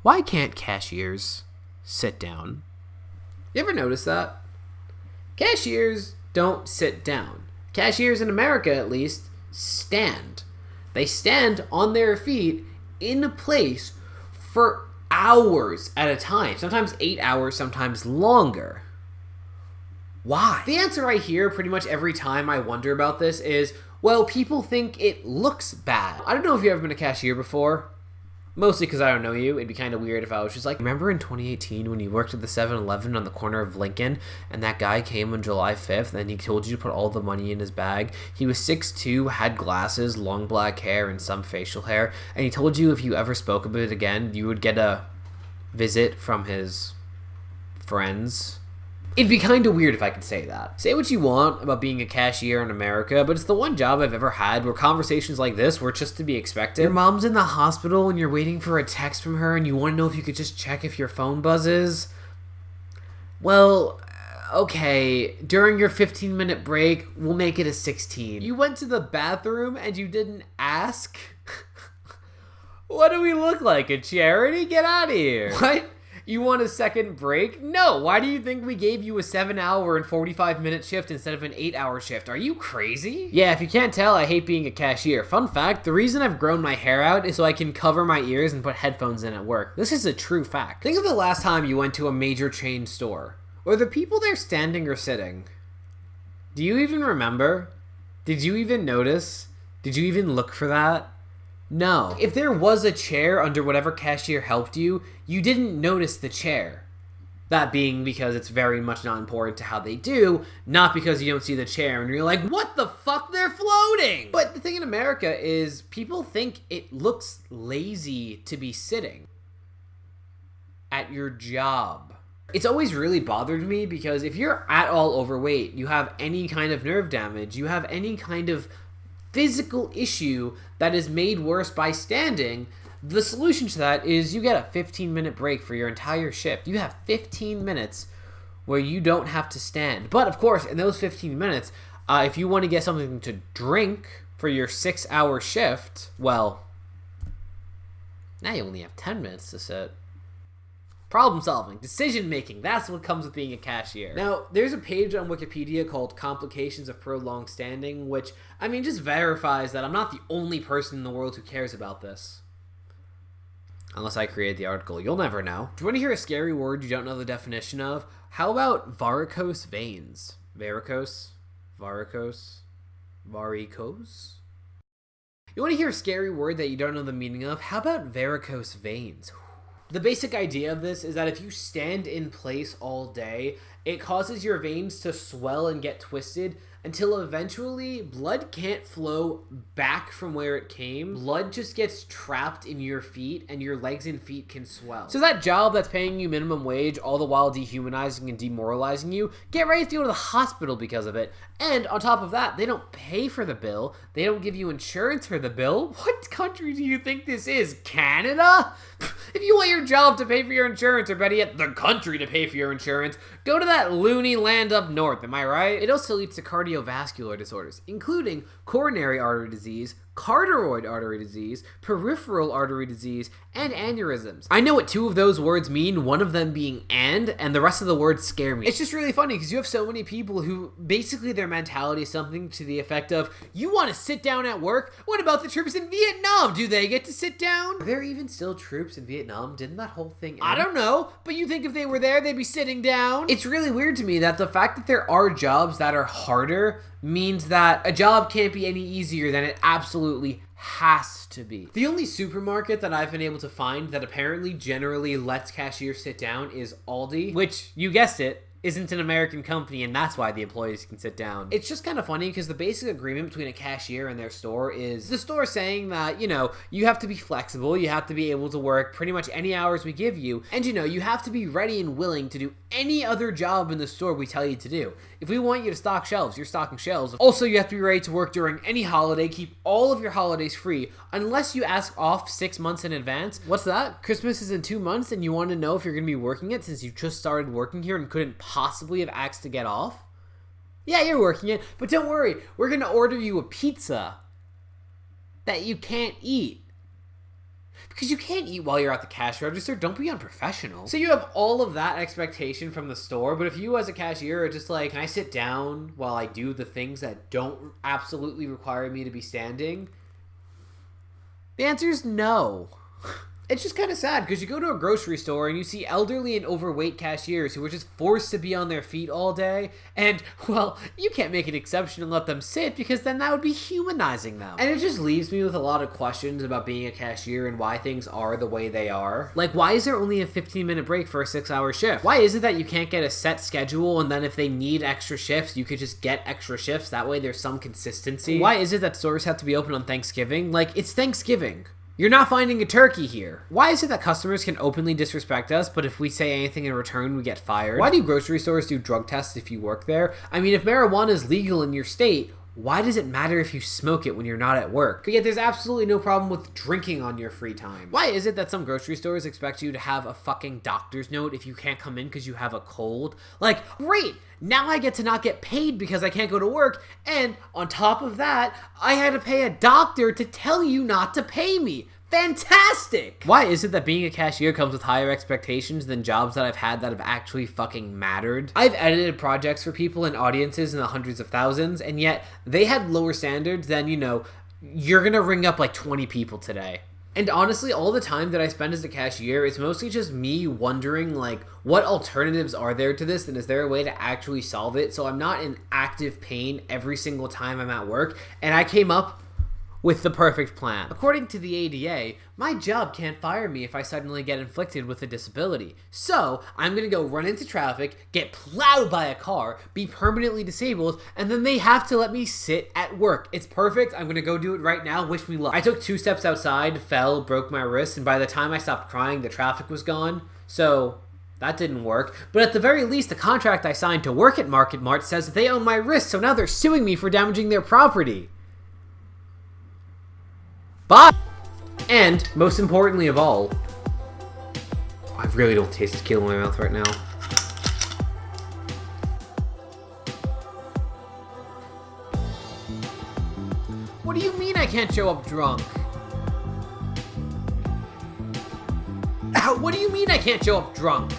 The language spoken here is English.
Why can't cashiers sit down? You ever notice that? Cashiers don't sit down. Cashiers in America, at least, stand. They stand on their feet in a place for hours at a time. Sometimes 8 hours, sometimes longer. Why? The answer I hear pretty much every time I wonder about this is, well, people think it looks bad. I don't know if you've ever been a cashier before. Mostly because I don't know you. It'd be kind of weird if I was just like, remember in 2018 when you worked at the 7-Eleven on the corner of Lincoln and that guy came on July 5th and he told you to put all the money in his bag? He was 6'2", had glasses, long black hair, and some facial hair. And he told you if you ever spoke about it again, you would get a visit from his friends. It'd be kind of weird if I could say that. Say what you want about being a cashier in America, but it's the one job I've ever had where conversations like this were just to be expected. Your mom's in the hospital and you're waiting for a text from her and you want to know if you could just check if your phone buzzes. Well, okay, during your 15-minute break, we'll make it a 16. You went to the bathroom and you didn't ask? What do we look like, a charity? Get out of here. What? You want a second break? No. Why do you think we gave you a 7-hour and 45-minute shift instead of an 8-hour shift? Are you crazy? Yeah, if you can't tell, I hate being a cashier. Fun fact, the reason I've grown my hair out is so I can cover my ears and put headphones in at work. This is a true fact. Think of the last time you went to a major chain store. Were the people there standing or sitting? Do you even remember? Did you even notice? Did you even look for that? No. If there was a chair under whatever cashier helped you, you didn't notice the chair. That being because it's very much not important to how they do, not because you don't see the chair and you're like, what the fuck, they're floating! But the thing in America is people think it looks lazy to be sitting at your job. It's always really bothered me because if you're at all overweight, you have any kind of nerve damage, you have any kind of physical issue that is made worse by standing, the solution to that is you get a 15-minute break for your entire shift. You have 15 minutes where you don't have to stand. But of course, in those 15 minutes, if you want to get something to drink for your 6-hour shift, well, now you only have 10 minutes to sit. Problem solving, decision making, that's what comes with being a cashier. Now, there's a page on Wikipedia called Complications of Prolonged Standing, which, I mean, just verifies that I'm not the only person in the world who cares about this. Unless I create the article. You'll never know. Do you want to hear a scary word you don't know the definition of? How about varicose veins? Varicose? Varicose? Varicose? You want to hear a scary word that you don't know the meaning of? How about varicose veins? The basic idea of this is that if you stand in place all day, it causes your veins to swell and get twisted until eventually blood can't flow back from where it came. Blood just gets trapped in your feet and your legs and feet can swell. So that job that's paying you minimum wage all the while dehumanizing and demoralizing you, get ready to go to the hospital because of it. And on top of that, they don't pay for the bill. They don't give you insurance for the bill. What country do you think this is? Canada? If you want your job to pay for your insurance, or better yet, the country to pay for your insurance, go to that loony land up north, am I right? It also leads to cardiovascular disorders, including coronary artery disease, carotid artery disease, peripheral artery disease, and aneurysms. I know what 2 of those words mean, one of them being and the rest of the words scare me. It's just really funny because you have so many people who basically their mentality is something to the effect of, you want to sit down at work? What about the troops in Vietnam? Do they get to sit down? Are there even still troops in Vietnam? Didn't that whole thing end? I don't know, but you think if they were there, they'd be sitting down? It's really weird to me that the fact that there are jobs that are harder means that a job can't be any easier than it absolutely has to be. The only supermarket that I've been able to find that apparently generally lets cashiers sit down is Aldi, which, you guessed it, isn't an American company, and that's why the employees can sit down. It's just kind of funny because the basic agreement between a cashier and their store is the store saying that, you know, you have to be flexible, you have to be able to work pretty much any hours we give you, and you know, you have to be ready and willing to do any other job in the store we tell you to do. If we want you to stock shelves, you're stocking shelves. Also, you have to be ready to work during any holiday, keep all of your holidays free, unless you ask off 6 months in advance. What's that? Christmas is in 2 months and you want to know if you're going to be working it since you just started working here and couldn't possibly have asked to get off? Yeah, you're working it, but don't worry, we're going to order you a pizza that you can't eat. Because you can't eat while you're at the cash register. Don't be unprofessional. So you have all of that expectation from the store, but if you as a cashier are just like, can I sit down while I do the things that don't absolutely require me to be standing? The answer is no. It's just kind of sad because you go to a grocery store and you see elderly and overweight cashiers who are just forced to be on their feet all day. And, well, you can't make an exception and let them sit because then that would be humanizing them. And it just leaves me with a lot of questions about being a cashier and why things are the way they are. Like, why is there only a 15-minute break for a 6-hour shift? Why is it that you can't get a set schedule and then if they need extra shifts, you could just get extra shifts? That way there's some consistency. Why is it that stores have to be open on Thanksgiving? Like, it's Thanksgiving. You're not finding a turkey here. Why is it that customers can openly disrespect us, but if we say anything in return, we get fired? Why do grocery stores do drug tests if you work there? I mean, if marijuana is legal in your state, why does it matter if you smoke it when you're not at work? But yet there's absolutely no problem with drinking on your free time. Why is it that some grocery stores expect you to have a fucking doctor's note if you can't come in because you have a cold? Like, great! Now I get to not get paid because I can't go to work, and on top of that, I had to pay a doctor to tell you not to pay me. Fantastic! Why is it that being a cashier comes with higher expectations than jobs that I've had that have actually fucking mattered? I've edited projects for people and audiences in the hundreds of thousands, and yet they had lower standards than, you know, you're gonna ring up like 20 people today. And honestly, all the time that I spend as a cashier, it's mostly just me wondering, like, what alternatives are there to this, and is there a way to actually solve it so I'm not in active pain every single time I'm at work? And I came up with the perfect plan. According to the ADA, my job can't fire me if I suddenly get inflicted with a disability. So, I'm gonna go run into traffic, get plowed by a car, be permanently disabled, and then they have to let me sit at work. It's perfect. I'm gonna go do it right now. Wish me luck. I took 2 steps outside, fell, broke my wrist, and by the time I stopped crying, the traffic was gone. So, that didn't work. But at the very least, the contract I signed to work at Market Mart says that they own my wrist, so now they're suing me for damaging their property. Bye! And, most importantly of all, I really don't taste tequila in my mouth right now. What do you mean I can't show up drunk? What do you mean I can't show up drunk?